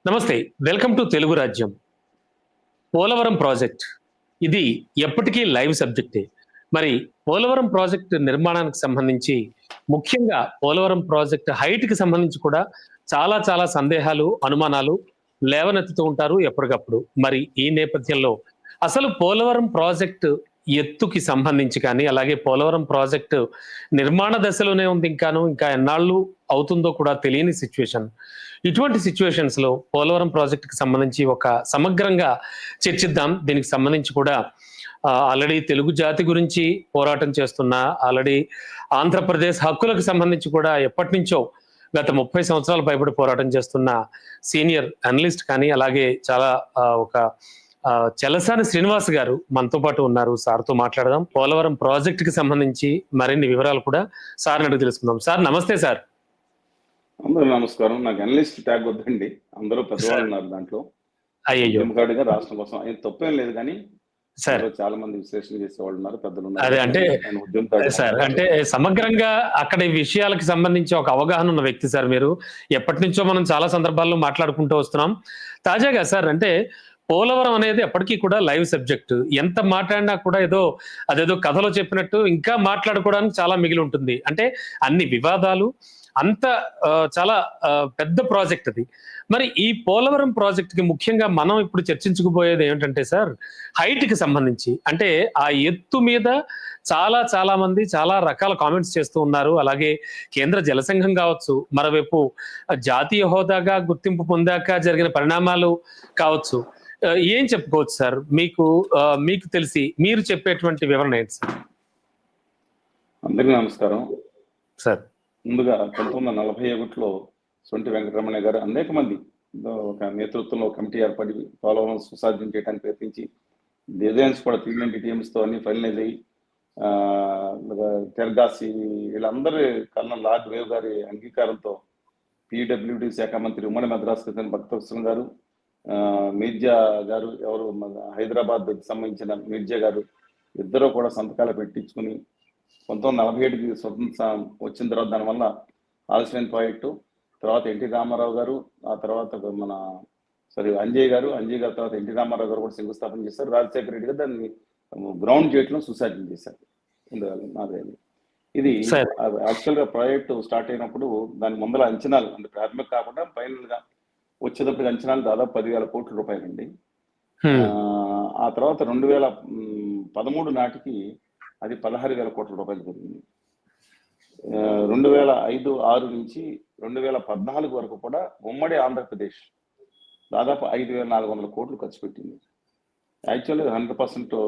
నమస్తే. Welcome to Telugu రాజ్యం. Polavaram project ఇది ఎప్పటికీ లైవ్ సబ్జెక్టే. మరి పోలవరం ప్రాజెక్ట్ నిర్మాణానికి సంబంధించి ముఖ్యంగా పోలవరం ప్రాజెక్ట్ హైట్‌కి సంబంధించి కూడా చాలా చాలా సందేహాలు, అనుమానాలు లేవనెత్తుతూ ఉంటారు ఎప్పటికప్పుడు. మరి ఈ నేపథ్యంలో అసలు పోలవరం ప్రాజెక్ట్ ఎత్తుకి సంబంధించి కానీ, అలాగే పోలవరం ప్రాజెక్ట్ నిర్మాణ దశలోనే ఉంది ఇంకాను. ఇంకా ఎన్నాళ్ళు అవుతుందో కూడా తెలియని సిట్యుయేషన్. ఇటువంటి సిట్యుయేషన్స్‌లో పోలవరం ప్రాజెక్ట్‌కి సంబంధించి ఒక సమగ్రంగా చర్చిద్దాం. దీనికి సంబంధించి కూడా ఆల్రెడీ తెలుగు జాతి గురించి పోరాటం చేస్తున్న, ఆల్రెడీ ఆంధ్రప్రదేశ్ హక్కులకు సంబంధించి కూడా ఎప్పటినుంచో గత 30 సంవత్సరాలు పైబడి పోరాటం చేస్తున్న సీనియర్ అనలిస్ట్ కానీ, అలాగే చాలా ఒక చలసాని శ్రీనివాస్ గారు మనతో పాటు ఉన్నారు. సార్‌తో మాట్లాడదాం. పోలవరం ప్రాజెక్ట్‌కి సంబంధించి మరిన్ని వివరాలు కూడా సార్‌ని అడిగి తెలుసుకుందాం. సార్ నమస్తే సార్. అందరూ నమస్కారం. నాకు అనలిస్ట్ ట్యాగ్ వద్దండి. అందరూ పెద్దవాళ్ళు ఉన్నారు దాంట్లో. అయ్యయ్యో! డెమోక్రాటిక్‌గా రాష్ట్రం కోసం ఏం తప్పేం లేదు కానీ సార్ చాలా మంది విశ్లేషణ చేసేవాళ్ళు ఉన్నారు, పెద్దలు అదే ఉన్నారు. అంటే నేను ఉద్యమకారుడు. సార్ అంటే సమగ్రంగా అక్కడ ఈ విషయాలకు సంబంధించి ఒక అవగాహన ఉన్న వ్యక్తి సార్ మీరు. ఎప్పటినుంచో మనం చాలా సందర్భాల్లో మాట్లాడుకుంటూ వస్తున్నాం. తాజాగా సార్ అంటే పోలవరం అనేది ఎప్పటికీ కూడా లైవ్ సబ్జెక్ట్. ఎంత మాట్లాడినా కూడా అదేదో కథలో చెప్పినట్టు ఇంకా మాట్లాడుకోవడానికి చాలా మిగిలి ఉంటుంది. అంటే అన్ని వివాదాలు అంత చాలా పెద్ద ప్రాజెక్ట్ అది. మరి ఈ పోలవరం ప్రాజెక్ట్ కి ముఖ్యంగా మనం ఇప్పుడు చర్చించుకుపోయేది ఏమిటంటే సార్, హైట్ కి సంబంధించి. అంటే ఆ ఎత్తు మీద చాలా చాలా మంది చాలా రకాల కామెంట్స్ చేస్తూ ఉన్నారు. అలాగే కేంద్ర జల సంఘం కావచ్చు, మరోవైపు జాతీయ హోదాగా గుర్తింపు పొందాక జరిగిన పరిణామాలు కావచ్చు. ఏం చెప్పుకోవచ్చు సార్? మీకు తెలిసి మీరు చెప్పేటువంటి వివరణ ఏంటి సార్? అందరికీ నమస్కారం. సార్ ముందుగా 1941లో సొంటి వెంకటరమణ గారు అనేక మంది ఒక నేతృత్వంలో కమిటీ ఏర్పడి పోలవరం సుసాధ్యం చేయడానికి ప్రయత్నించి డిజైన్స్ కూడా 390 టీఎంస్ తో అన్ని ఫైనలైజ్ అయ్యి తెర్గాసి వీళ్ళందరూ కర్నల్ లార్డ్ వేవ్ గారి అంగీకారంతో పీడబ్ల్యూడి శాఖ మంత్రి ఉమ్మడి మద్రాస్ భక్తవత్సలం గారు, మీర్జా గారు, ఎవరు హైదరాబాద్ సంబంధించిన మీర్జా గారు ఇద్దరు కూడా సంతకాలు పెట్టించుకుని 1947కి స్వతంత్రం వచ్చిన తర్వాత దానివల్ల ఆలస్యమైన ప్రాజెక్టు. తర్వాత ఎన్టీ రామారావు గారు, ఆ తర్వాత అంజయ్ గారు తర్వాత ఎన్టీ రామారావు గారు కూడా శంకుస్థాపన చేశారు. రాజశేఖర రెడ్డి గారు దాన్ని గ్రౌండ్ చేయటం సుసాధ్యం చేశారు. ఇది యాక్చువల్గా ప్రాజెక్టు స్టార్ట్ అయినప్పుడు దాని ముందర అంచనాలు అంటే ప్రాథమిక కాకుండా ఫైనల్ గా వచ్చేటప్పుడు అంచనాలు దాదాపు 10,000 కోట్ల రూపాయలండి. ఆ తర్వాత 2013 నాటికి అది 16,000 కోట్ల రూపాయలు జరిగింది. 2005-6 నుంచి 2014 వరకు కూడా ఉమ్మడి ఆంధ్రప్రదేశ్ దాదాపు 5,400 కోట్లు ఖర్చు పెట్టింది. యాక్చువల్గా 100%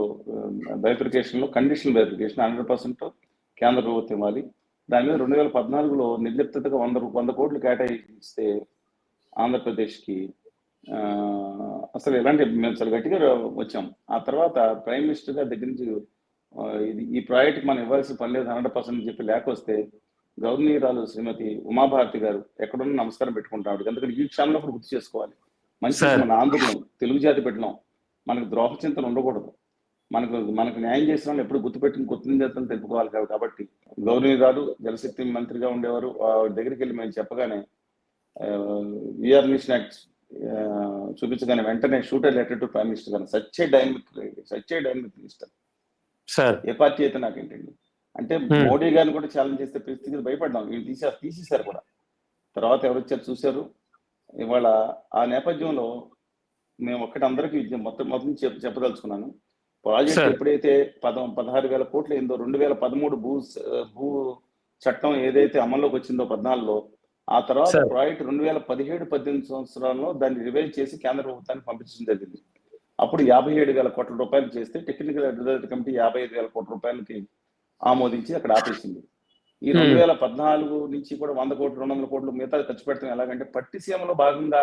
బైఫికేషన్ లో కండిషనల్ బైఫికేషన్ 100% కేంద్ర ప్రభుత్వం ఇవ్వాలి. దాని మీద 2014లో నిర్లిప్తగా 100 కోట్లు కేటాయిస్తే ఆంధ్రప్రదేశ్కి అసలు ఎలాంటి మేము చాలా గట్టిగా వచ్చాం. ఆ తర్వాత ప్రైమ్ మినిస్టర్ గారి దగ్గర నుంచి ఈ ప్రాజెక్ట్ మనం ఇవ్వాల్సిన పని లేదు 100% చెప్పి లేక వస్తే గవర్నీరాలు శ్రీమతి ఉమాభారతి గారు ఎక్కడున్న నమస్కారం పెట్టుకుంటాడు. ఎందుకంటే ఈ క్షణంలో కూడా గుర్తు చేసుకోవాలి, మంచి మన ఆంధ్రులు తెలుగు జాతి పెట్టినాం, మనకు ద్రోహ చింతలు ఉండకూడదు, మనకు న్యాయం చేసిన వాళ్ళు ఎప్పుడు గుర్తుపెట్టుకుని కృతజ్ఞతలు తెలుపుకోవాలి. కాబట్టి గవర్నీరాలు జలశక్తి మంత్రిగా ఉండేవారు. దగ్గరికి వెళ్ళి మేము చెప్పగానే విఆర్ మిషన్ యాక్ట్ చూపించగానే వెంటనే shooter letter to prime minister గారు సచ్చే డైనమిక్ మినిస్టర్ సార్ ఏ పార్టీ అయితే నాకేంటండి అంటే మోడీ గారిని కూడా ఛాలెంజ్ చేస్తే పరిస్థితికి భయపడ్డాం. వీళ్ళు తీసేశారు కూడా. తర్వాత ఎవరు వచ్చారు చూశారు. ఇవాళ ఆ నేపథ్యంలో మేము ఒక్కటి అందరికీ మొత్తం చెప్పదలుచుకున్నాను. ప్రాజెక్ట్ ఎప్పుడైతే 16,000 కోట్లు అయిందో 2013 భూ చట్టం ఏదైతే అమల్లోకి వచ్చిందో 14లో, ఆ తర్వాత ప్రాజెక్ట్ 2017-18 సంవత్సరాల్లో దాన్ని రివైజ్ చేసి కేంద్ర ప్రభుత్వానికి పంపించడం జరిగింది. అప్పుడు 57,000 కోట్ల రూపాయలు చేస్తే టెక్నికల్ అడ్వైజరీ కమిటీ 55,000 కోట్ల రూపాయలకి ఆమోదించి అక్కడ ఆపేసింది. ఈ 2014 నుంచి కూడా 100 కోట్లు 200 కోట్లు మిగతా ఖర్చు పెడతాం. ఎలాగంటే పట్టిసీమలో భాగంగా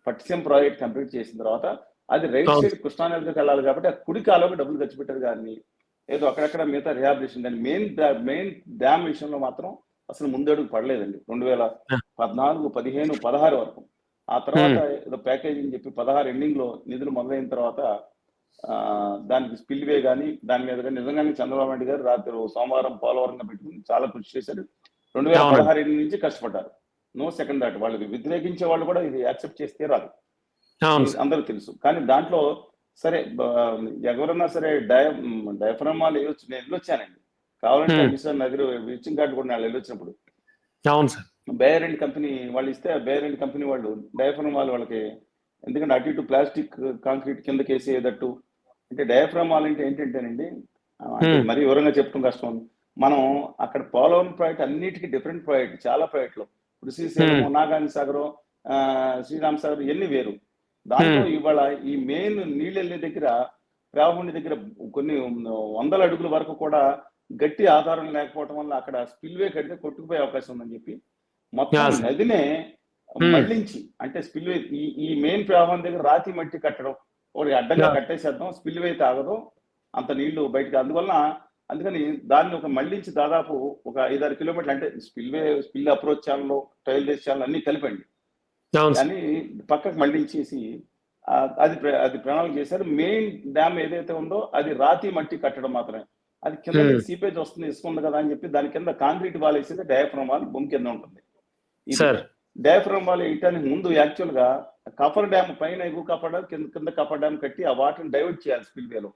పట్టిసీమ ప్రాజెక్ట్ కంప్లీట్ చేసిన తర్వాత అది రైట్ సైడ్ కృష్ణానదికి వెళ్ళాలి కాబట్టి ఆ కుడి కాలువకి డబ్బులు ఖర్చు పెట్టారు. కానీ ఏదో అక్కడక్కడ మిగతా రిహాబిలిటేషన్ దాన్ని మెయిన్ డ్యామ్ విషయంలో మాత్రం అసలు ముందడుగు పడలేదండి. 2014, 15, 16 వరకు. ఆ తర్వాత ఏదో ప్యాకేజింగ్ చెప్పి 16 ఎండింగ్ లో నిధులు మొదలైన తర్వాత దానికి స్పిల్వే కానీ దాని మీద కానీ నిజంగానే చంద్రబాబు నాయుడు గారు రాత్రి సోమవారం పోలవరంగా పెట్టుకుని చాలా కృషి చేశారు. 2016 నుంచి కష్టపడ్డారు. No second thought. వాళ్ళు వ్యతిరేకించే వాళ్ళు కూడా ఇది యాక్సెప్ట్ చేస్తే రాదు, అవును ఇది అందరూ తెలుసు. కానీ దాంట్లో సరే ఎవరన్నా సరే డయాఫ్రమాలు వేయొచ్చు. నేను వెళ్ళొచ్చానండి, కావాలంటే అమిత్షా నగర్ విజిటింగ్ కార్డు కూడా వాళ్ళు వెళ్ళొచ్చినప్పుడు అవును సార్. బేర్ అండ్ కంపెనీ వాళ్ళు ఇస్తే ఆ బేర్ అండ్ కంపెనీ వాళ్ళు డయాఫ్రమాల్ వాళ్ళకి, ఎందుకంటే అటు ఇటు ప్లాస్టిక్ కాంక్రీట్ కిందకి వేసేటట్టు, అంటే డయాఫ్రమాల్ అంటే ఏంటంటేనండి, అంటే మరీ వివరంగా చెప్పుకుని కష్టం. మనం అక్కడ పోలవరం ప్రాజెక్ట్ అన్నిటికీ డిఫరెంట్ ప్రాజెక్ట్, చాలా ప్రాజెక్టులు. ఇప్పుడు శ్రీశైలం, నాగార్జున సాగర్, శ్రీరామ్ సాగర్ ఇవన్నీ వేరు. దాంట్లో ఇవాళ ఈ మెయిన్ నీళ్ళు వెళ్ళే దగ్గర, ప్రాహుండి దగ్గర కొన్ని వందల అడుగుల వరకు కూడా గట్టి ఆధారం లేకపోవడం వల్ల అక్కడ స్పిల్వే కడితే కొట్టుకుపోయే అవకాశం ఉందని చెప్పి మొత్తం నదినే మళ్లించి, అంటే స్పిల్వే ఈ మెయిన్ ప్రవాహం దగ్గర రాతి మట్టి కట్టడం, ఒకటి అడ్డంగా కట్టేసేద్దాం, స్పిల్వే అయితే ఆగదు, అంత నీళ్లు బయటకు. అందుకని దాన్ని ఒక మళ్లించి దాదాపు ఒక 5-6 కిలోమీటర్లు, అంటే spill approach channel, trial base channel అన్ని కలిపండి, అని పక్కకు మళ్లించేసి అది ప్రణాళిక చేశారు. మెయిన్ డ్యామ్ ఏదైతే ఉందో అది రాతి మట్టి కట్టడం మాత్రమే. అది కింద సీపేజ్ వస్తుంది, ఇసుకుంది కదా అని చెప్పి దాని కింద కాంక్రీట్ వాల్ వేసేది డయాఫ్రమ్ వాల్ భూమి కింద ఉంటుంది. డయాఫ్రమ్ వాల్ వేయటానికి ముందు యాక్చువల్ గా కఫర్ డ్యామ్ పైన ఎగువ కఫర్ డ్యామ్, కింద కఫర్ డ్యామ్ కట్టి ఆ వాటర్ని డైవర్ట్ చేయాలి స్పిల్వేలో.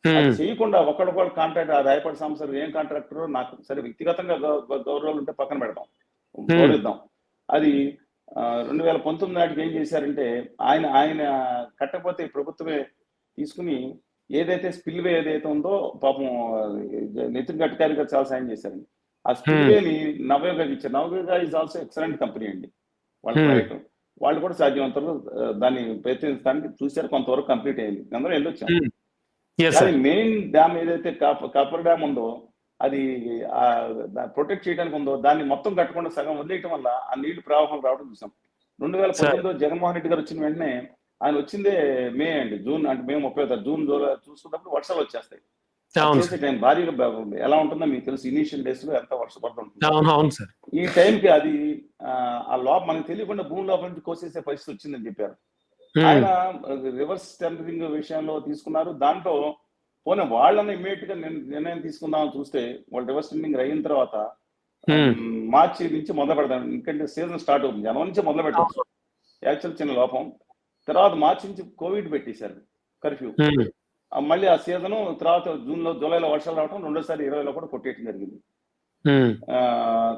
అది చేయకుండా ఒకడొకడు కాంట్రాక్ట్, ఆ రాయపడి సంస్థ ఏం కాంట్రాక్టర్ నాకు సరే వ్యక్తిగతంగా గౌరవాలు ఉంటే పక్కన పెడతాం, గౌరవిద్దాం. అది 2019 నాటికి ఏం చేశారంటే ఆయన కట్టకపోతే ప్రభుత్వమే తీసుకుని ఏదైతే స్పిల్వే ఏదైతే ఉందో పాపం నితిన్ గడ్కరీ గారు చాలా సాయం చేశారండి. ఆ స్పిల్వేని నవయోగకి ఇచ్చారు. Navayoga is also excellent company అండి, వాళ్ళ ప్రాజెక్టు. వాళ్ళు కూడా సాధ్యమంతలో దాన్ని ప్రయత్నించడానికి చూశారు, కొంతవరకు కంప్లీట్ అయింది, అందరూ వెళ్ళొచ్చాం. కానీ మెయిన్ డ్యామ్ ఏదైతే కాపర్ డ్యామ్ ఉందో అది ప్రొటెక్ట్ చేయడానికి ఉందో దాన్ని మొత్తం కట్టకుండా సగం వదిలేయటం వల్ల ఆ నీళ్లు ప్రవాహం రావడం చూసాం. 2019 జగన్మోహన్ రెడ్డి గారు వచ్చిన వెంటనే, ఆయన వచ్చిందే మే అండి, జూన్, అంటే మే 30 జూన్ చూసుకున్నప్పుడు వర్షాలు వచ్చేస్తాయి. చేసే టైం భారీగా ఎలా ఉంటుందో మీకు తెలుసు, ఇనీషియల్ డేస్ లో ఎంత వర్షపడుతుంది. ఈ టైంకి అది ఆ లోపల మనకు తెలియకుండా భూమి లోపల నుంచి కోసేసే పరిస్థితి వచ్చిందని చెప్పారు. ఆయన రివర్స్ టెండరింగ్ విషయంలో తీసుకున్నారు. దాంట్లో పోనీ వాళ్ళని ఇమీడియట్ గా నిర్ణయం తీసుకుందామని చూస్తే వాళ్ళు రివర్స్ టెండరింగ్ అయిన తర్వాత మార్చి నుంచి మొదలు పెడతాం, ఎందుకంటే సీజన్ స్టార్ట్ అవుతుంది, జనవరి నుంచి మొదలు పెట్టవచ్చు. యాక్చువల్ చిన్న లోపం. తర్వాత మార్చి నుంచి కోవిడ్ పెట్టేశారు, కర్ఫ్యూ. మళ్ళీ ఆ సీజన్ తర్వాత జూలైలో వర్షాలు రావడం, రెండోసారి 20లో కూడా కొట్టేయడం జరిగింది.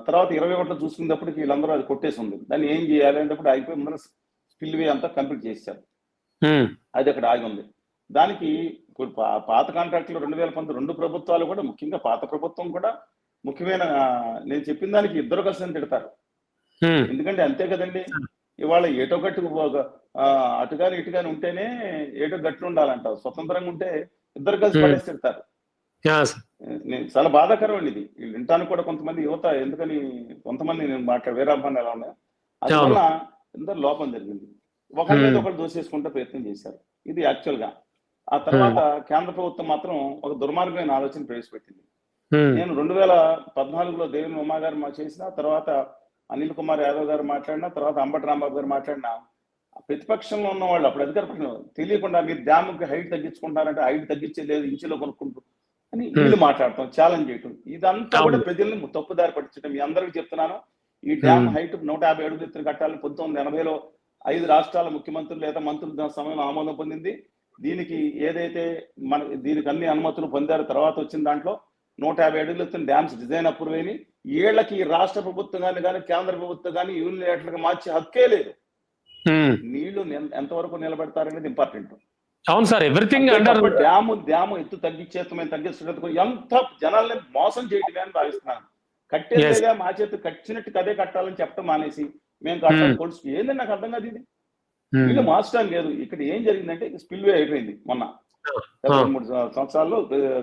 తర్వాత 21లో చూసుకునేటప్పటికి వీళ్ళందరూ అది కొట్టేసి ఉంది. దాన్ని ఏం చేయాలి అంటే అయిపోయి ముందర స్పిల్వే అంతా కంప్లీట్ చేశారు, అది అక్కడ ఆగి ఉంది. దానికి ఇప్పుడు పాత కాంట్రాక్టులు 2019 రెండు ప్రభుత్వాలు కూడా, ముఖ్యంగా పాత ప్రభుత్వం కూడా ముఖ్యమైన, నేను చెప్పిన దానికి ఇద్దరు కలిసి తిడతారు, ఎందుకంటే అంతే కదండి. ఇవాళ ఏటో గట్టు అటుగాని ఇటుగాని ఉంటేనే ఏటో గట్లు ఉండాలంటారు, స్వతంత్రంగా ఉంటే ఇద్దరు కలిసి పడేసి తిడతారు. చాలా బాధాకరం అండి ఇది, వింటానికి కూడా కొంతమంది యువత, ఎందుకని కొంతమంది నేను వేరాభాన్ని ఎలా ఉన్నాయి, అందువల్ల ఇద్దరు లోపం జరిగింది. ఒకరి మీద ఒకరు దోసేసుకుంటే ప్రయత్నం చేశారు. ఇది యాక్చువల్ గా. ఆ తర్వాత కేంద్ర ప్రభుత్వం మాత్రం ఒక దుర్మార్గమైన ఆలోచన ప్రవేశపెట్టింది. నేను 2014లో దేవిని ఉమా గారు చేసిన తర్వాత, అనిల్ కుమార్ యాదవ్ గారు మాట్లాడినా, తర్వాత అంబటి రాంబాబు గారు మాట్లాడినా, ప్రతిపక్షంలో ఉన్న వాళ్ళు అప్పుడు అధికార పక్షంలో తెలియకుండా మీరు డ్యామ్కి హైట్ తగ్గించుకుంటారంటే హైట్ తగ్గించలేదు, ఇంచులో కొనుక్కుంటూ అని వీళ్ళు మాట్లాడటం, ఛాలెంజ్ చేయటం, ఇదంతా కూడా ప్రజల్ని తప్పుదారి పట్టించడం. మీ అందరికీ చెప్తున్నాను, ఈ డ్యామ్ హైట్ 150 అడుగులు ఎత్తున కట్టాలని 1980లో 5 రాష్ట్రాల ముఖ్యమంత్రులు లేదా మంత్రుల సమయంలో ఆమోదం పొందింది. దీనికి ఏదైతే దీనికి అన్ని అనుమతులు పొందారు, తర్వాత వచ్చిన దాంట్లో 150 అడుగులు ఎత్తున డ్యామ్స్ డిజైన్ అప్రూవ్ అయినాయి. ఏళ్లకి రాష్ట్ర ప్రభుత్వం కానీ కేంద్ర ప్రభుత్వం కానీ యూనిలేటర్గా మార్చే హక్కే లేదు. నీళ్లు ఎంతవరకు నిలబెడతారనేది ఇంపార్టెంట్. అవును సార్, ఎవ్రీథింగ్ డ్యాము ఎత్తు తగ్గించేస్తామని ఎంత జనాల్ని మోసం చేయటమే అని భావిస్తున్నాను. కట్టేదేగా మా చేతి కట్టినట్టు కదే కట్టాలని చెప్పడం మానేసి మేము కట్టాలి కొలుసు, ఏందని నాకు అర్థం కాదు. ఇది వీళ్ళు మార్చడం లేదు. ఇక్కడ ఏం జరిగిందంటే స్పిల్వే అయిపోయింది, మొన్న 3 సంవత్సరాల్లో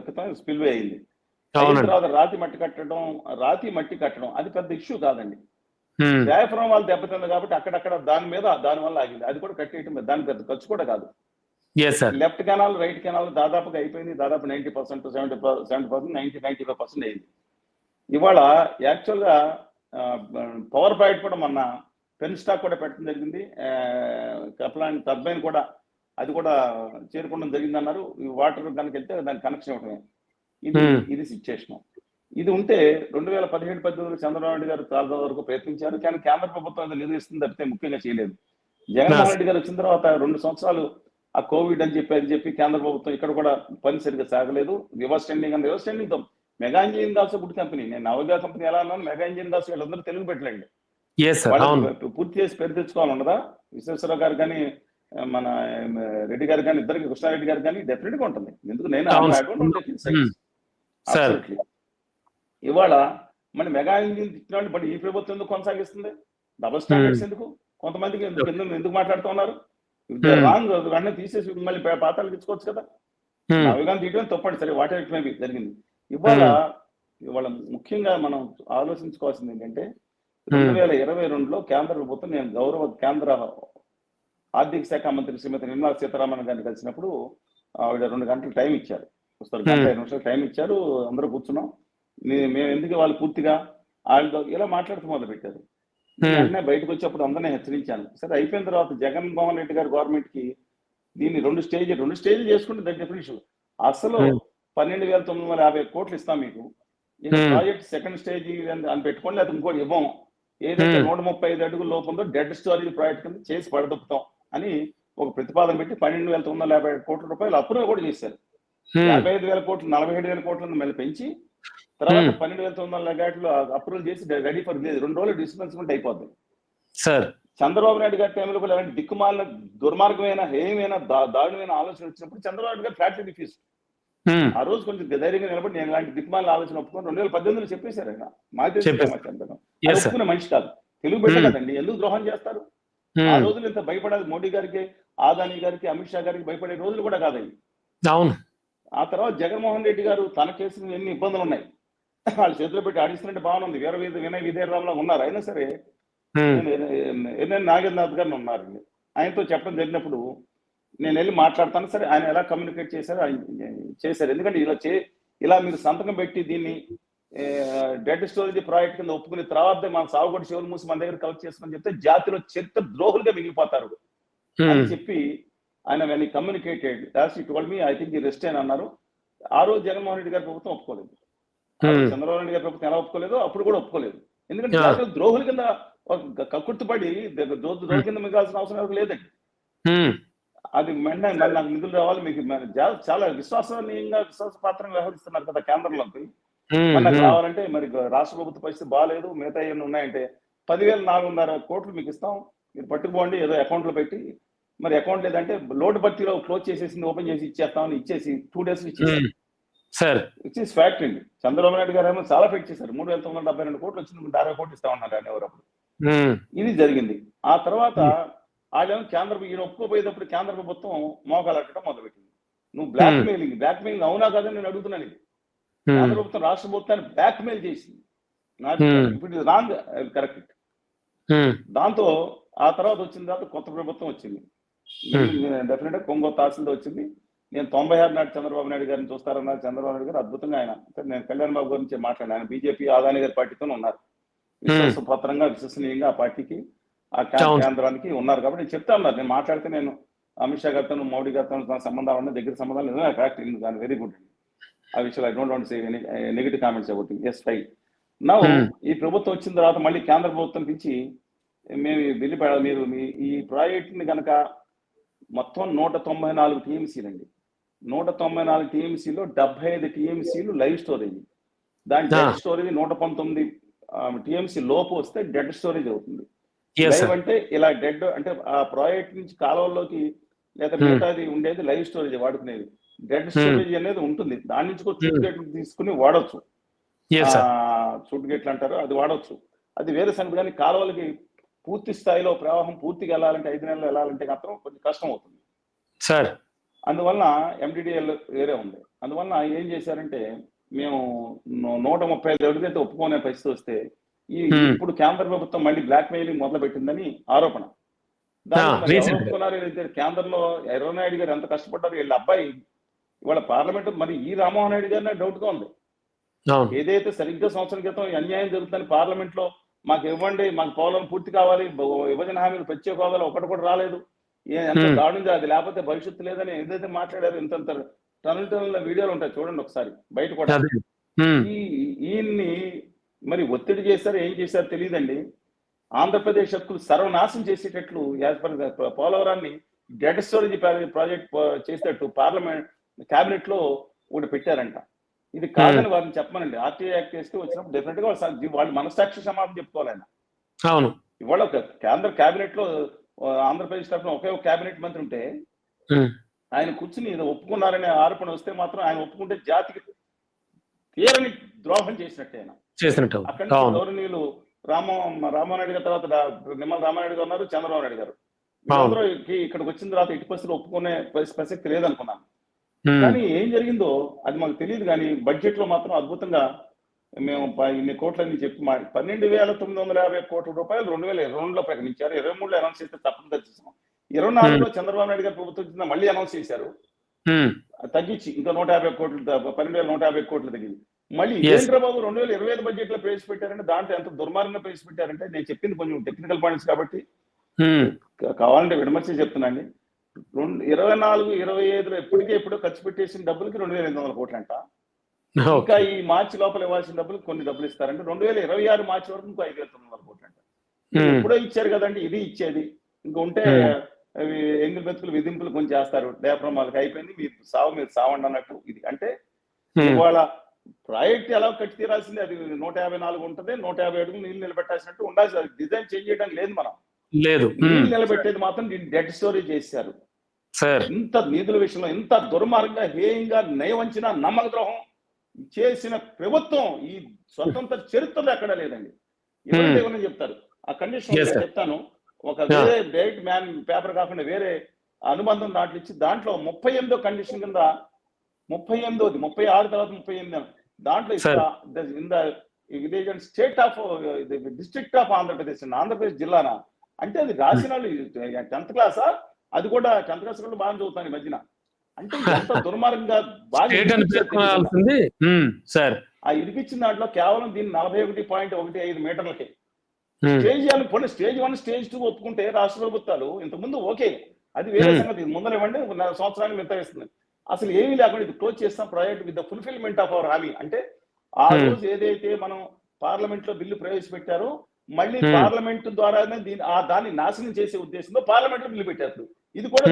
క్రితం స్పిల్వే అయింది. అయిన తర్వాత రాతి మట్టి కట్టడం అది పెద్ద ఇష్యూ కాదండి. డయాఫ్రమ్ వాళ్ళు దెబ్బతింది కాబట్టి అక్కడక్కడ దాని వల్ల ఆగింది. అది కూడా కట్టేయటం దాని పెద్ద ఖర్చు కూడా కాదు. లెఫ్ట్ కెనాల్, రైట్ కెనాల్ దాదాపుగా అయిపోయింది. దాదాపు 90%, 70%, 95% అయింది. ఇవాళ యాక్చువల్ గా పవర్ పాయింట్ కూడా మొన్న పెన్ స్టాక్ కూడా పెట్టడం జరిగింది. కప్లాన్ టర్బైన్ కూడా అది కూడా చేరుకోవడం జరిగింది అన్నారు. వాటర్ కనుక వెళ్తే దానికి కనెక్షన్ ఇవ్వటమే. ఇది సిచ్యుయేషన్. ఇది ఉంటే 2017-18 చంద్రబాబు నాయుడు గారు చాలా వరకు ప్రయత్నించారు, కానీ కేంద్ర ప్రభుత్వం అది నిర్వహిస్తుంది తప్పితే ముఖ్యంగా చేయలేదు. జగన్మోహన్ రెడ్డి గారు వచ్చిన తర్వాత 2 సంవత్సరాలు ఆ కోవిడ్ అని చెప్పి అది చెప్పి కేంద్ర ప్రభుత్వం ఇక్కడ కూడా పని సరిగ్గా సాగలేదు. రివర్స్ టెండింగ్ తో mega engineering dals good company, నేను నవోదయ కంపెనీ ఎలా అన్నాను, మెగా ఇంజనీరింగ్ దాల్స్ వీళ్ళందరూ తెలుగు పెట్టలేండి, వాళ్ళు పూర్తి చేసి పేరు తెచ్చుకోవాలి ఉండదా? విశ్వేశ్వరరావు గారు కానీ మన రెడ్డి గారు కానీ ఇద్దరికి, కృష్ణారెడ్డి గారు కానీ డెఫినెట్ గా ఉంటుంది. ఎందుకు నేను ఇవాళ మళ్ళీ మెగా ఇంజిన్ తిట్టిన బట్ ఈ ప్రభుత్వం ఎందుకు కొనసాగిస్తుంది? డబుల్ స్టాండర్డ్స్ ఎందుకు? కొంతమందికి ఎందుకు మాట్లాడుతూ ఉన్నారు? రాంగ్ వెంటనే తీసేసి మళ్ళీ పాతాలు తెచ్చుకోవచ్చు కదా. అవిగాని తీయడం తప్పండి, సరే వాట్ ఎవర్ మేబీ జరిగింది. ఇవాళ ముఖ్యంగా మనం ఆలోచించుకోవాల్సింది ఏంటంటే 2022లో కేంద్ర ప్రభుత్వం, నేను గౌరవ కేంద్ర ఆర్థిక శాఖ మంత్రి శ్రీమతి నిర్మలా సీతారామన్ గారిని కలిసినప్పుడు ఆవిడ 2 గంటలు టైం ఇచ్చారు, గంట 5 నిమిషాలు టైం ఇచ్చారు. అందరూ కూర్చున్నాం. మేము ఎందుకు వాళ్ళు పూర్తిగా వాళ్ళతో ఇలా మాట్లాడుతూ మొదలు పెట్టారు. వెంటనే బయటకు వచ్చేప్పుడు అందరినీ హెచ్చరించాను. సరే అయిపోయిన తర్వాత జగన్మోహన్ రెడ్డి గారి గవర్నమెంట్ కి దీన్ని 2 స్టేజ్లు చేసుకుంటే దాని డెఫినేషన్ అసలు 12,950 కోట్లు ఇస్తాం మీకు, ప్రాజెక్ట్ సెకండ్ స్టేజ్ అని పెట్టుకోండి, లేకపోతే ఇంకోటి ఇవ్వం, ఏదైతే 135 అడుగుల లోపు ఉందో డెడ్ స్టోరేజ్ ప్రాజెక్ట్ కింద చేసి పడదొప్పుతాం అని ఒక ప్రతిపాదన పెట్టి 12,950 కోట్ల రూపాయలు అప్రూవల్ కూడా చేశారు. 55,000 కోట్లు 47,000 కోట్లను మళ్ళీ పెంచి తర్వాత 12,950 అప్రూవల్ చేసి రెడీ ఫర్ రిలీజ్. 2 రోజులు డిస్పెన్స్మెంట్ అయిపోద్ది. చంద్రబాబు నాయుడు గారి టైంలో కూడా ఎలాంటి దిక్కుమాలిన దుర్మార్గమైన హేయమైన దారుణమైన ఆలోచన వచ్చినప్పుడు చంద్రబాబు నాయుడు గారు ఫ్లాట్ రిఫ్యూజ్. ఆ రోజు కొంచెం ధైర్యంగా నిలబడి నేను ఇలాంటి దిక్కుమాలిన ఆలోచన ఒప్పుకొని 2018లో చెప్పేశారు ఆయన. మాకు తెలిసి ఒప్పుకునే మనిషి కాదు, తెలుగు బిడ్డ కదండి, ఎందుకు ద్రోహం చేస్తారు? ఆ రోజులు ఇంత భయపడాలి మోడీ గారికి, ఆదాని గారికి, అమిత్ షా గారికి భయపడే రోజులు కూడా కాదండి. ఆ తర్వాత జగన్మోహన్ రెడ్డి గారు తన కేసులు ఎన్ని ఇబ్బందులు ఉన్నాయి, వాళ్ళ చేతిలో పెట్టి ఆడిస్తున్నట్టు బాగానే ఉంది, వినయ్ విజయరామ్లా ఉన్నారు. అయినా సరే నాగేంద్రనాథ్ గారిని ఉన్నారండి, ఆయనతో చెప్పడం జరిగినప్పుడు నేను వెళ్ళి మాట్లాడతాను. సరే ఆయన ఎలా కమ్యూనికేట్ చేశారు, ఎందుకంటే ఇలా మీరు సంతకం పెట్టి దీన్ని డెడ్ స్టోరేజ్ ప్రాజెక్ట్ కింద ఒప్పుకుని తర్వాత మన సాగుబడి చెవులు మూసి మన దగ్గర కలెక్ట్ చేసుకుని చెప్తే జాతిలో చరిత్ర ద్రోహులుగా మిగిలిపోతారు అని చెప్పి ఆయన కమ్యూనికేటెడ్ ఐ థింక్ రెస్ట్ అని అన్నారు. ఆ రోజు జగన్మోహన్ రెడ్డి గారి ప్రభుత్వం ఒప్పుకోలేదు, చంద్రబాబు నాయుడు గారి ప్రభుత్వం ఎలా ఒప్పుకోలేదు అప్పుడు కూడా ఒప్పుకోలేదు. ఎందుకంటే జాతిలో ద్రోహుల కింద కక్కుర్తిపడి ద్రోహుల కింద మిగాల్సిన అవసరం లేదండి. అది వెంటనే నాకు నిధులు రావాలి, మీకు చాలా విశ్వాసపాత్రంగా వ్యవహరిస్తున్నారు కదా కేంద్రంలోకి, మనకు రావాలంటే మరి రాష్ట్ర ప్రభుత్వ పరిస్థితి బాగాలేదు, మిగతా ఏమైనా ఉన్నాయంటే 10,400 కోట్లు మీకు ఇస్తాం, మీరు పట్టుకుపోండి ఏదో అకౌంట్ లో పెట్టి, మరి అకౌంట్ లేదంటే లోటు భర్తీలో క్లోజ్ చేసేసి ఓపెన్ చేసి ఇచ్చేస్తామని ఇచ్చేసి 2 days ఇచ్చేసి ఇట్ ఈస్ ఫ్యాక్ట్ అండి. చంద్రబాబు నాయుడు గారు ఏమో చాలా ఫైట్ చేశారు, 3,972 కోట్లు వచ్చింది, 60 కోట్లు ఇస్తామన్నారు అని ఎవరప్పుడు. ఇది జరిగింది. ఆ తర్వాత ఆయన ఈయన ఒప్పుకోపోయేటప్పుడు కేంద్ర ప్రభుత్వం మోకాలట్టడం మొదలుపెట్టింది. నువ్వు బ్లాక్ మెయిలింగ్ అవునా కాదని నేను అడుగుతున్నాను. ఇది కేంద్ర ప్రభుత్వం రాష్ట్ర ప్రభుత్వాన్ని బ్లాక్ మెయిల్ చేసింది, రాంగ్ కరెక్ట్. దాంతో ఆ తర్వాత వచ్చిన తర్వాత కొత్త ప్రభుత్వం వచ్చింది, డెఫినెట్ గా కొంగో తహసీల్దార్ వచ్చింది. నేను 96 నాటి చంద్రబాబు నాయుడు గారిని చూస్తారన్నారు. చంద్రబాబు నాయుడు గారు అద్భుతంగా ఆయన, నేను కళ్యాణ్ బాబు గురించి మాట్లాడాను, ఆయన బీజేపీ ఆదాని గారి పార్టీతో ఉన్నారు, విశ్వాసపత్రంగా విశ్వసనీయంగా ఆ పార్టీకి ఆ కేంద్రానికి ఉన్నారు. కాబట్టి నేను చెప్తా ఉన్నారు, నేను మాట్లాడితే నేను అమిత్ షా గారితో మోడీ గారితో సంబంధాలు ఉన్నాయి, దగ్గర సంబంధాలు నిజమే ఫ్యాక్ట్, దాని వెరీ గుడ్ ఆ విషయంలో. I don't want say any negative comments about it. Yes right. Now ఈ ప్రభుత్వం వచ్చిన తర్వాత మళ్ళీ కేంద్ర ప్రభుత్వం నుంచి మేము మీరు ఈ ప్రాజెక్ట్ ని కనుక మొత్తం 194 టీఎంసీలు అండి, 194 టీఎంసీలో 75 టీఎంసీలు లైవ్ స్టోరేజ్, దాని డెడ్ స్టోరేజ్ 119 టీఎంసీ లోపు వస్తే డెడ్ స్టోరేజ్ అవుతుంది. లైవ్ అంటే ఇలా డెడ్ అంటే ఆ ప్రాజెక్ట్ నుంచి కాలువల్లోకి లేదా మిగతాది ఉండేది లైవ్ స్టోరేజ్ వాడుకునేది. డెడ్ స్టోరేజ్ అనేది ఉంటుంది, దాని నుంచి కూడా చూట్ గేట్లు తీసుకుని వాడచ్చు, చూట్ గేట్లు అంటారు, అది వాడచ్చు, అది వేరే సంగతి. కానీ కాలువలకి పూర్తి స్థాయిలో ప్రవాహం పూర్తిగా వెళ్ళాలంటే 5 నెలలు వెళ్ళాలంటే మాత్రం కొంచెం కష్టం అవుతుంది సార్. అందువల్ల ఎండిడిఎల్ వేరే ఉంది. అందువల్ల ఏం చేశారంటే మేము 135 అడుగులైతే ఒప్పుకునే పరిస్థితి వస్తే ఇప్పుడు కేంద్ర ప్రభుత్వం మళ్ళీ బ్లాక్ మెయిలింగ్ మొదలు పెట్టిందని ఆరోపణ. కేంద్రంలో ఎర్రనాయుడు గారు ఎంత కష్టపడ్డారు, వీళ్ళ అబ్బాయి ఇవాళ పార్లమెంట్ మరి ఈ రామ్మోహన్ నాయుడు గారినే డౌట్ గా ఉంది. ఏదైతే సరిగ్గా సంవత్సరం క్రితం అన్యాయం జరుగుతుందని పార్లమెంట్ లో మాకు ఇవ్వండి, మాకు పోలవరం పూర్తి కావాలి, విభజన హామీలు ప్రత్యేక హోదాలో ఒకటి కూడా రాలేదు, ఎంత దాడుంది, అది లేకపోతే భవిష్యత్తు లేదని ఏదైతే మాట్లాడారు, ఇంత టన్నుల వీడియోలు ఉంటాయి చూడండి ఒకసారి, బయట కూడా ఈ ఈయన్ని మరి ఒత్తిడి చేశారు, ఏం చేశారో తెలియదండి. ఆంధ్రప్రదేశ్ హక్కులు సర్వనాశం చేసేటట్లు యాజ్ పర్ పోలవరాన్ని డెడ్ స్టోరేజ్ ప్రాజెక్ట్ చేసేటట్టు పార్లమెంట్ క్యాబినెట్ లో ఒకటి పెట్టారంట. ఇది కాదని వారిని చెప్పమనండి. ఆర్టీఐ యాక్ట్ చేస్తే వచ్చినప్పుడు డెఫినెట్ గా వాళ్ళు మనసాక్షి సమాధానం చెప్పుకోవాలి ఆయన. అవును. ఇవాళ ఒక కేంద్ర క్యాబినెట్ లో ఆంధ్రప్రదేశ్ తరఫున ఒకే ఒక క్యాబినెట్ మంత్రి ఉంటే ఆయన కూర్చుని ఏదో ఒప్పుకున్నారనే ఆరోపణ వస్తే మాత్రం ఆయన ఒప్పుకుంటే జాతికి తీరని ద్రోహం చేసినట్టే ఆయన చేసినట్టు. అక్కడి నుంచి గౌరవనీయులు రామానాయుడు గారి తర్వాత నిమ్మల రామానాయుడు గారు ఉన్నారు, చంద్రబాబు నాయుడు గారు వీళ్ళందరూ ఇక్కడికి వచ్చిన తర్వాత ఇటు పరిస్థితులు ఒప్పుకునే ప్రసక్తి లేదనుకున్నాను. కానీ ఏం జరిగిందో అది మాకు తెలియదు. కానీ బడ్జెట్ లో మాత్రం అద్భుతంగా మేము ఇన్ని కోట్లన్నీ చెప్పి 12,950 కోట్ల రూపాయలు 2022లో ప్రకటించారు. 23లో అనౌన్స్ చేస్తే తప్పనిసరి చేసాం. 24లో చంద్రబాబు నాయుడు గారి ప్రభుత్వం మళ్ళీ అనౌన్స్ చేశారు, తగ్గించి ఇంకా 150 కోట్లు, 12,150 కోట్లు తగ్గింది. మళ్ళీ చంద్రబాబు 2025 బడ్జెట్ లో ప్రవేశపెట్టారంటే దాంట్లో ఎంత దుర్మార్గంగా ప్రవేశపెట్టారంటే, నేను చెప్పింది కొంచెం టెక్నికల్ పాయింట్స్ కాబట్టి కావాలంటే విడమర్చి చెప్తున్నాండి. 24-25లో ఎప్పుడో ఖర్చు పెట్టేసిన డబ్బులకి 2,800 కోట్లు అంట. ఇంకా ఈ మార్చి లోపల ఇవ్వాల్సిన డబ్బులు కొన్ని డబ్బులు ఇస్తారంటే 2026 మార్చి వరకు ఇంకో 5,900 కోట్లు అంట. ఎప్పుడో ఇచ్చారు కదండి, ఇది ఇచ్చేది. ఇంకా ఉంటే ఎంగిల్ బతుకులు విధింపులు కొంచెం చేస్తారు, డేప్రమాలకు అయిపోయింది, మీరు సావండి అన్నట్టు. ఇది అంటే ఇవాళ ప్రాజెక్ట్ ఎలా కట్టి తీరాల్సింది, అది 154 ఉంటుంది, 150 అడుగులు నీళ్ళు నిలబెట్టాల్సినట్టు ఉండాల్సి. అది డిజైన్ చేంజ్ చేయడానికి లేదు, మనం లేదు. నీళ్ళు నిలబెట్టేది మాత్రం దీన్ని డెడ్ స్టోరేజ్ చేశారు. ఇంత నిధుల విషయంలో ఇంత దుర్మార్గంగా, హేయంగా, నయవంచిన, నమ్మక ద్రోహం చేసిన ప్రభుత్వం ఈ స్వతంత్ర చరిత్రలో ఎక్కడా లేదండి. ఎవరైనా చెప్తారు ఆ కండిషన్ చెప్తాను. ఒక వేరే డైరెక్ట్ మ్యాన్ పేపర్ కాకుండా వేరే అనుబంధం దాంట్లో ఇచ్చి దాంట్లో 38వ కండిషన్ కింద 38ది 36 తర్వాత 38 దాంట్లో state of district of Andhra Pradesh, Andhra Pradesh జిల్లానా అంటే అది రాసిన వాళ్ళు 10th క్లాసా, అది కూడా 10th క్లాస్ కూడా బాగా చదువుతాను ఈ మధ్యన. అంటే ఎంత దుర్మార్గంగా ఆ ఇరికిచ్చిన దాంట్లో కేవలం దీన్ని 41.15 మీటర్లకి స్టేజ్ పోనీ స్టేజ్ 1 స్టేజ్ 2 ఒప్పుకుంటే రాష్ట్ర ప్రభుత్వాలు ఇంతకుముందు ఓకే, అది వేరే సంగతి, ముందరేమంటే సంవత్సరానికి మిగతా ఇస్తుంది. అసలు ఏమీ లేకుండా ఇది క్లోజ్ చేస్తాం project with the fulfilment of our హామీ. అంటే ఆ రోజు ఏదైతే మనం పార్లమెంట్ లో బిల్లు ప్రవేశపెట్టారో మళ్ళీ పార్లమెంట్ ద్వారానే దాన్ని నాశనం చేసే ఉద్దేశంతో పార్లమెంట్ లో బిల్లు పెట్టారు. ఇది కూడా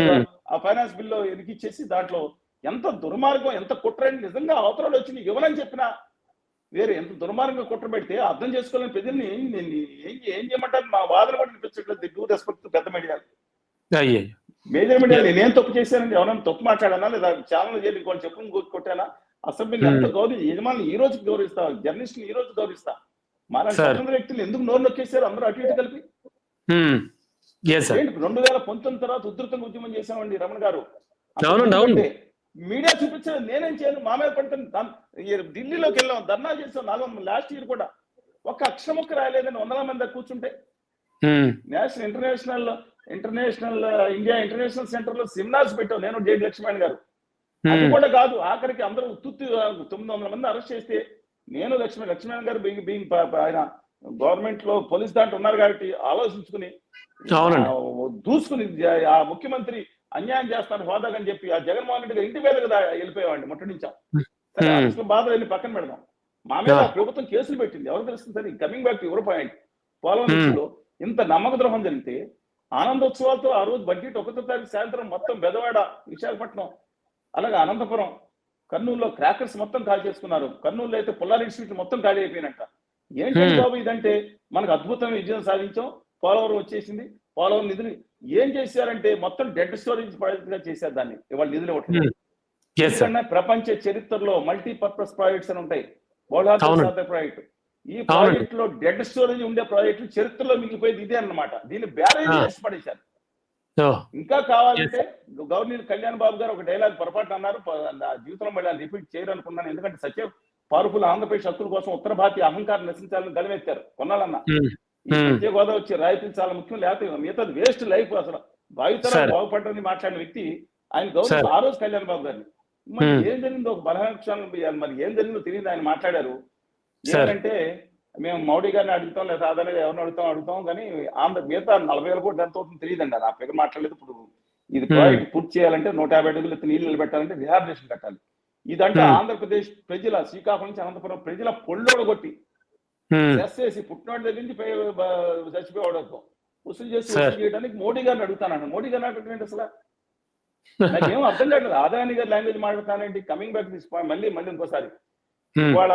ఆ ఫైనాన్స్ బిల్లో ఎదిగిచ్చేసి దాంట్లో ఎంత దుర్మార్గం, ఎంత కుట్రని నిజంగా అవతరాలు వచ్చి నీకు ఇవ్వనని చెప్పినా వేరే ఎంత దుర్మార్గంగా కుట్ర పెడితే అర్థం చేసుకోలేని ప్రజల్ని ఏం చేయమంటారు. మా వాదన కూడా వినిపించట్లేదు. డ్యూ రెస్పెక్ట్ పెద్ద మీడియా, మేజర్ మీడియా నేనేం తప్పు చేశానండి, ఎవరైనా తప్పు మాట్లాడానా లేదా ఛానల్ చేసి ఇంకోటి చెప్పు కొట్టానా? అసెంబ్లీని ఎంత యజమానులు ఈ రోజు గౌరవిస్తా, జర్నలిస్టులు ఈ రోజు గౌరవిస్తా. మన స్వతంత్ర వ్యక్తులు ఎందుకు నోరు నొక్కేశారు అందరూ అటు ఇటు కలిపి? 2019 తర్వాత ఉధృతంగా ఉద్యమం చేశామండి రమణ గారు. మీడియా చూపించలేదు, నేనేం చేయను, మా మీద పడుతుంది. ఢిల్లీలోకి వెళ్ళాం, ధర్నా చేసాం, 400 లాస్ట్ ఇయర్ కూడా ఒక్క అక్షరం ఒక్క రాయలేదని 100 మంది కూర్చుంటే national international India international centre లో సెమినార్స్ పెట్టాం నేను, జేడి లక్ష్మణ్ గారు. అది కూడా కాదు, ఆఖరికి అందరూ 900 మంది అరెస్ట్ చేస్తే నేను లక్ష్మణ్ గారు ఆయన గవర్నమెంట్ లో పోలీస్ దాంట్లో ఉన్నారు కాబట్టి ఆలోచించుకుని దూసుకుని ఆ ముఖ్యమంత్రి అన్యాయం చేస్తాను హోదాగని చెప్పి ఆ జగన్మోహన్ రెడ్డి గారు ఇంటి మీద వెళ్ళిపోయామండి, ముట్టడించాం. సరే అసలు బాధ వెళ్ళి పక్కన పెడదాం. మా మీద ప్రభుత్వం కేసులు పెట్టింది, ఎవరు తెలుస్తుంది. సరే coming back to your point, పోలవరంలో ఇంత నమ్మక ద్రోహం జరిగితే ఆనందోత్సవాలతో ఆ రోజు బడ్జెట్ 1వ తారీఖు సాయంత్రం మొత్తం బెదవాడ, విశాఖపట్నం, అలాగే అనంతపురం, కర్నూలులో క్రాకర్స్ మొత్తం ఖాళీ చేసుకున్నారు. కర్నూలులో అయితే పుల్లారెడ్డి స్ట్రీట్ మొత్తం ఖాళీ అయిపోయినట్ట. ఏంటంటే బాబు ఇదంటే మనకు అద్భుతమైన విజయం సాధించాం, పోలవరం వచ్చేసింది. పోలవరం నిధులు ఏం చేశారంటే మొత్తం డెడ్ స్టోరేజ్ ప్రాజెక్ట్ గా చేశారు దాన్ని. ఇవాళ నిధులు ఇవ్వట్లేదు. ఎందుకంటే ప్రపంచ చరిత్రలో మల్టీపర్పస్ ప్రాజెక్ట్స్ అని ఉంటాయి, ప్రాజెక్ట్. ఈ ప్రాజెక్ట్ లో డెడ్ స్టోరేజ్ ఉండే ప్రాజెక్టు చరిత్రలో మిగిలిపోయేది ఇదే అన్నమాట. దీన్ని బ్యారేజ్ చేసి పడేశారు. ఇంకా కావాలంటే గవర్నర్ కళ్యాణ్ బాబు గారు ఒక డైలాగ్ పొరపాటు అన్నారు, జీవితంలో మళ్ళీ రిపీట్ చేయరనుకున్నాను. ఎందుకంటే సత్య పవర్ఫుల్ ఆంధ్రప్రదేశ్ హక్కుల కోసం ఉత్తర భారతీయ అహంకారం నశించాలని గలమెత్తారు కొన్నాళ్ళన్నా. ఈ మధ్య గోదావరి వచ్చే రాయితీలు చాలా ముఖ్యం, లేకపోతే మిగతాది వేస్ట్ లైఫ్. అసలు భావితరాలు బాగుపడని మాట్లాడిన వ్యక్తి ఆయన గౌరవ ఆ రోజు కళ్యాణ్ బాబు గారిని. మరి ఏం జరిగిందో ఒక బలహీన మరి ఏం జరిగిందో తెలియదు. ఆయన మాట్లాడారు ఏంటంటే మేము మోడీ గారిని అడుగుతాం లేదా సాధారణంగా ఎవరిని అడుగుతాం కానీ మిగతా 40,000 కోట్లు ఎంత అవుతుందో తెలియదండి. నా పేరు మాట్లాడలేదు. ఇప్పుడు ఇది ప్రాజెక్ట్ పూర్తి చేయాలంటే 150 అడుగులు నీళ్లు నిలబెట్టాలంటే రిహాబిలిటేషన్ కట్టాలి. ఇదంటే ఆంధ్రప్రదేశ్ ప్రజల, శ్రీకాకుళం నుంచి అనంతపురం ప్రజల పొళ్ళోడు కొట్టి సెస్ చేసి పుట్టినోడి దగ్గర నుంచి చచ్చిపోయేవాడు వరకు వసూలు చేయడానికి మోడీ గారిని అడుగుతాను. మోడీ గారిని అడుగుతానండి అసలు నాకేం అర్థం కావట్లేదు. ఆదాని గారి లాంగ్వేజ్ మాట్లాడతానండి. కమింగ్ బ్యాక్ దిస్ పాయింట్ మళ్ళీ ఇంకోసారి ఇవాళ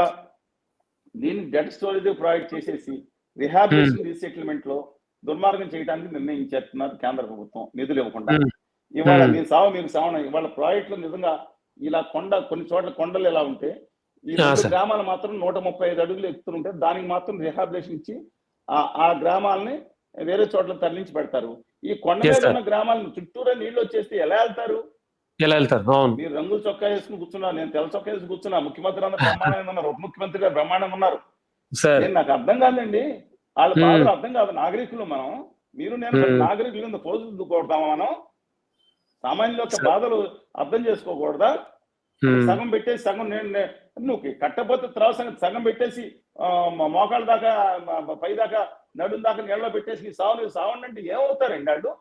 దీన్ని డెట్ స్టోరేజ్ ప్రొవైడ్ చేసేసి రిహాబిలిటేషన్ రీసెటిల్మెంట్ లో దుర్మార్గం చేయడానికి నిర్ణయించేస్తున్నారు కేంద్ర ప్రభుత్వం నిధులు ఇవ్వకుండా. ఇవాళ మీరు మీకు సావన ఇవాళ ప్రాజెక్టులు నిజంగా ఇలా కొన్ని చోట్ల కొండలు ఎలా ఉంటే ఈ 2 గ్రామాలు మాత్రం 135 అడుగులు ఎత్తుంటే దానికి మాత్రం రిహాబిలిటేషన్ ఇచ్చి ఆ గ్రామాలని వేరే చోట్ల తరలించి పెడతారు. ఈ కొండ మీద ఉన్న గ్రామాలను చుట్టూరా నీళ్లు వచ్చేస్తే ఎలా వెళ్తారు? మీరు రంగుల చొక్కా వేసుకుని కూర్చున్నారు, నేను తెల్ల చొక్కా వేసుకుని కూర్చున్నా. ముఖ్యమంత్రి అందరూ బ్రహ్మాండంగా ఉన్నారు, ఉప ముఖ్యమంత్రి గారు బ్రహ్మాండంగా ఉన్నారు. నాకు అర్థం కాదండి, వాళ్ళ బాధలు అర్థం కాదు. నాగరికులు మనం, మీరు నేను నాగరికులు కింద పోజులు కొడతామా? మనం సామాన్యుల యొక్క బాధలు అర్థం చేసుకోకూడదా? సగం పెట్టేసి సగం నువ్వు కట్టబోతే తర్వాత సగం పెట్టేసి మోకాళ్ళ దాకా పై దాకా నడుం దాకా నీళ్ళలో పెట్టేసి సావండి అంటే ఏమవుతారండి వాళ్ళు?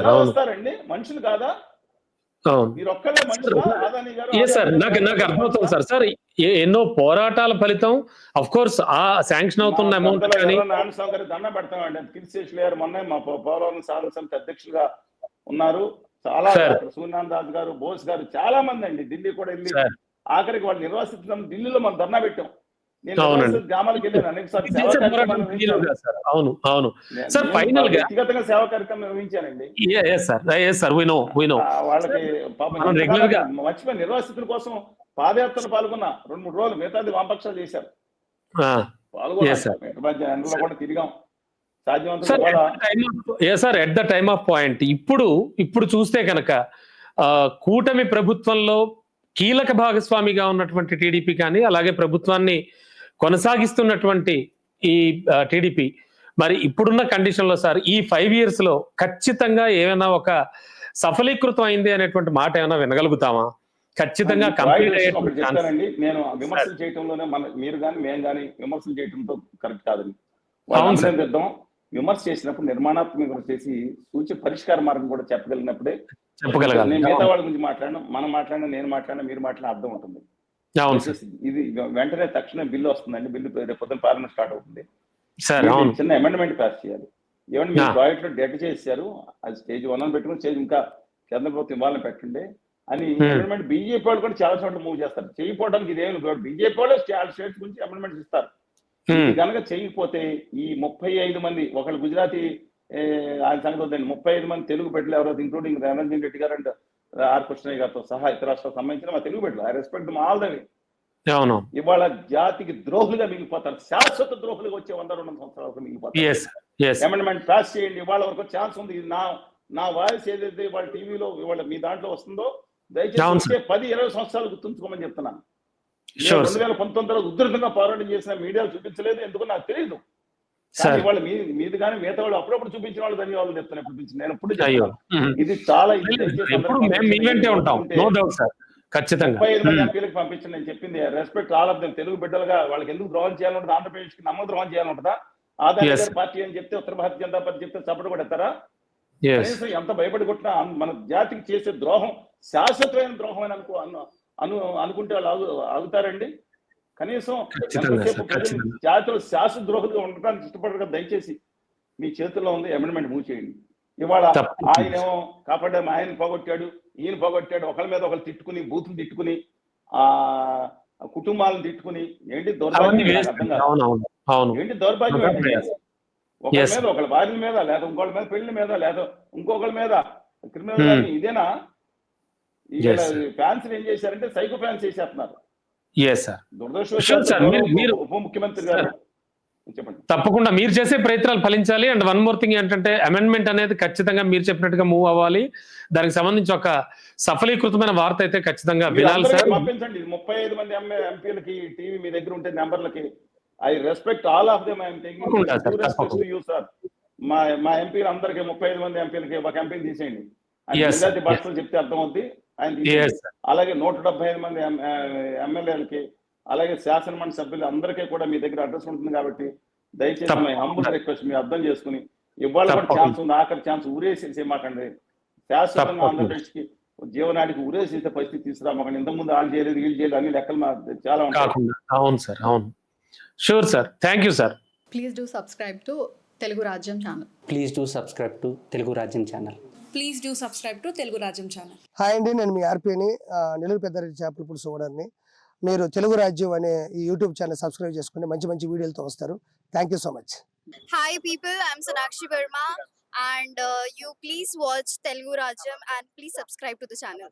ఎలా వస్తారండి? మనుషులు కాదా మీరు? ఒక్కళ్ళే మనుషులా? ఆదాని గారు నాకు అర్థమవుతుంది సార్. ఎన్నో పోరాటాల ఫలితం అఫ్ కోర్స్ ఆ శాంక్షన్ అవుతున్న అమౌంట్ నారాయణ స్వామి గారికి దండం పెడతామండి. కిరిశేషులు గారు మొన్న మా పోలవరం సాధన సమితి అధ్యక్షులుగా ఉన్నారు. చాలా సూర్యనారాయణ రాజు గారు, బోస్ గారు చాలా మంది అండి ఢిల్లీ కూడా వెళ్ళి ఆఖరికి వాళ్ళు నిర్వాసితం ఢిల్లీలో మనం ధర్నా పెట్టాం. నేను గ్రామాలకు వెళ్ళాను అనేక వ్యక్తిగతంగా సేవా కార్యక్రమం నిర్వహించానండి. వాళ్ళకి మర్చిపోయి నిర్వాసితుల కోసం పాదయాత్రలు పాల్గొన్నా 2-3 రోజులు. మిగతాది వామపక్షాలు చేశారు, పాల్గొన్నా కూడా తిరిగాం. At the time of point ఇప్పుడు చూస్తే కనుక కూటమి ప్రభుత్వంలో కీలక భాగస్వామిగా ఉన్నటువంటి టీడీపీ కానీ, అలాగే ప్రభుత్వాన్ని కొనసాగిస్తున్నటువంటి ఈ టీడీపీ మరి ఇప్పుడున్న కండిషన్ లో సార్ ఈ 5 years లో ఖచ్చితంగా ఏమైనా ఒక సఫలీకృతం అయింది అనేటువంటి మాట ఏమైనా వినగలుగుతామా? ఖచ్చితంగా చెప్తానండి. నేను విమర్శలు చేయటంలోనే మీరు కానీ మేము కానీ విమర్శలు చేయడంతో కరెక్ట్ కాదండి. అభినందిద్దాం. విమర్శ చేసినప్పుడు నిర్మాణాత్మక చేసి సూచి పరిష్కార మార్గం కూడా చెప్పగలిగినప్పుడే నేను మిగతా వాళ్ళ గురించి మనం మాట్లాడినా నేను మాట్లాడినా మీరు మాట్లాడిన అర్థం ఉంటుంది. ఇది వెంటనే తక్షణం బిల్లు వస్తుందండి. బిల్లు రేపు పొద్దున పార్లమెంట్ స్టార్ట్ అవుతుంది. చిన్న అమెండ్మెంట్ పాస్ చేయాలి. ఏమంటే మీరు ప్రాజెక్ట్ లో డెట్ చేశారు, అది స్టేజ్ 1 అని పెట్టుకుని స్టేజ్ ఇంకా కేంద్ర ప్రభుత్వం ఇవ్వాలని పెట్టండి అని అమెండ్మెంట్ బీజేపీ వాళ్ళు కూడా చాలా చోట్ల మూవ్ చేస్తారు. చేయకపోవడానికి ఇదేమి బీజేపీ వాళ్ళు స్టేట్స్ గురించి అమెండ్మెంట్స్ ఇస్తారు. కనుక చేయకపోతే ఈ 35 మంది, ఒకళ్ళు గుజరాతీ ఆయన సంగతి వద్దండి, 35 మంది తెలుగు బిడ్డలు ఎవరో ఇంక్లూడింగ్ రణరంజన్ రెడ్డి గారు అండ్ ఆర్ కృష్ణయ్య గారితో సహా ఇతర రాష్ట్రాలకు సంబంధించిన మా తెలుగు బిడ్డలు, I respect all the way, ఇవాళ జాతికి ద్రోహులుగా మిగిలిపోతారు. శాశ్వత ద్రోహులుగా వచ్చే 100-200 సంవత్సరాలకు మిగిలిపోతారు. అమెండ్మెంట్ పాస్ చేయండి. ఇవాళ వరకు ఛాన్స్ ఉంది. నా వాయిస్ ఏదైతే ఇవాళ టీవీలో ఇవాళ మీ దాంట్లో వస్తుందో దయచేసి 10-20 సంవత్సరాలు గుర్తుంచుకోమని చెప్తున్నాను. 2019లో ఉధృతంగా పోరాటం చేసిన మీడియాలు చూపించలేదు, ఎందుకు నాకు తెలియదు. ఇవాళ మీది కానీ మిగతా వాళ్ళు అప్పుడప్పుడు చూపించిన వాళ్ళు ధన్యవాదాలు చెప్తాను. ఎప్పుడు నేను ఎప్పుడు ఇది చాలా 35 మంది ఎంపీలకు పంపించండి. నేను చెప్పింది respect all of them. Telugu బిడ్డలుగా వాళ్ళకి ఎందుకు ద్రోహం చేయాలంటుందా? ఆంధ్రప్రదేశ్ కి నమ్మకం ద్రోహం చేయాలంటుందా? ఆదాయ పార్టీ అని చెప్తే ఉత్తర భారతీయ జనతా పార్టీ చెప్తే చప్పటి కొడతారా? కనీసం ఎంత భయపడి కొట్టినా మన జాతికి చేసే ద్రోహం శాశ్వతమైన ద్రోహం అని అనుకుంటే వాళ్ళు ఆగుతారండి? కనీసం జాతులు శాశ్వత ద్రోహులుగా ఉండడానికి ఇష్టపడరు. దయచేసి మీ చేతుల్లో ఉంది, అమెండ్మెంట్ మూవ్ చేయండి. ఇవాళ ఆయనేమో కాపాడాము, ఆయన పోగొట్టాడు, ఈయన పోగొట్టాడు, ఒకళ్ళ మీద ఒకళ్ళు తిట్టుకుని, బూతులు తిట్టుకుని, ఆ కుటుంబాలను తిట్టుకుని, ఏంటి దౌర్భాగ్యం? అర్థం కాదు. ఏంటి దౌర్భాగ్యం? ఒకళ్ళ మీద, ఒకళ్ళ భార్యల మీద, లేదా ఇంకోళ్ళ మీద పెళ్లి మీద, లేదా ఇంకొకళ్ళ మీద క్రిమినల్, ఇదేనా? ఫ్యాన్స్ ఏం చేశారంటే సైకో ఫ్యాన్స్ చేసేస్తున్నారు. ఉప ముఖ్యమంత్రి గారు చెప్పండి. తప్పకుండా మీరు చేసే ప్రయత్నాలు ఫలించాలి. అండ్ వన్ మోర్ థింగ్ ఏంటంటే అమెండ్మెంట్ అనేది ఖచ్చితంగా మీరు చెప్పినట్టుగా మూవ్ అవ్వాలి. దానికి సంబంధించి ఒక సఫలీకృతమైన వార్త అయితే ఖచ్చితంగా వినాలి సార్. పంపించండి. 35 మంది ఎంపీలకి టీవీ మీ దగ్గర ఉంటే నెంబర్లకి I respect all of them. I'm taking you sir. మా ఎంపీలు అందరికి 35 మంది ఎంపీలకి ఒక ఎంపీని తీసేయండి. గుజరాతీ భాషలో చెప్తే అర్థం అవుద్ది. అలాగే 175 మంది ఎమ్మెల్యేలకి, అలాగే శాసనమండలి సభ్యులు అందరికీ కూడా మీ దగ్గర అడ్రస్ ఉంటుంది కాబట్టి దయచేసి మై హంబుల్ రిక్వెస్ట్ మీరు అర్థం చేసుకుని, ఇవాళ కూడా ఛాన్స్ ఉంది, ఆఖరి ఛాన్స్ ఊరేసేసి మాకండి. శాశ్వతంగా ఆంధ్రప్రదేశ్ కి జీవనాడికి ఉరేసేసే పరిస్థితి తీసుకురామకండి. ఇంతకుముందు వాళ్ళు చేయలేదు, వీళ్ళు చేయలేదు, అన్ని లెక్కలు చాలా ఉంటాయి. కాకుండా అవును సార్, అవును. Sure sir, thank you sir. Please do subscribe to Telugu Rajyam channel. Please do subscribe to Telugu Rajyam channel. Please do subscribe to Telugu Rajyam channel. Hi అండి, నేను మీ ఆర్పీని, నెల్లూరు పెద్దారెడ్డి చేపల పులుసు ఓనర్ని. మీరు తెలుగు రాజ్యం అనే ఈ యూట్యూబ్ ఛానల్ సబ్స్క్రైబ్ చేసుకుని మంచి మంచి వీడియోలతో వస్తారు. Thank you so much. Hi people, I'm Sonakshi Verma and you please watch Telugu Rajyam and please subscribe to the channel.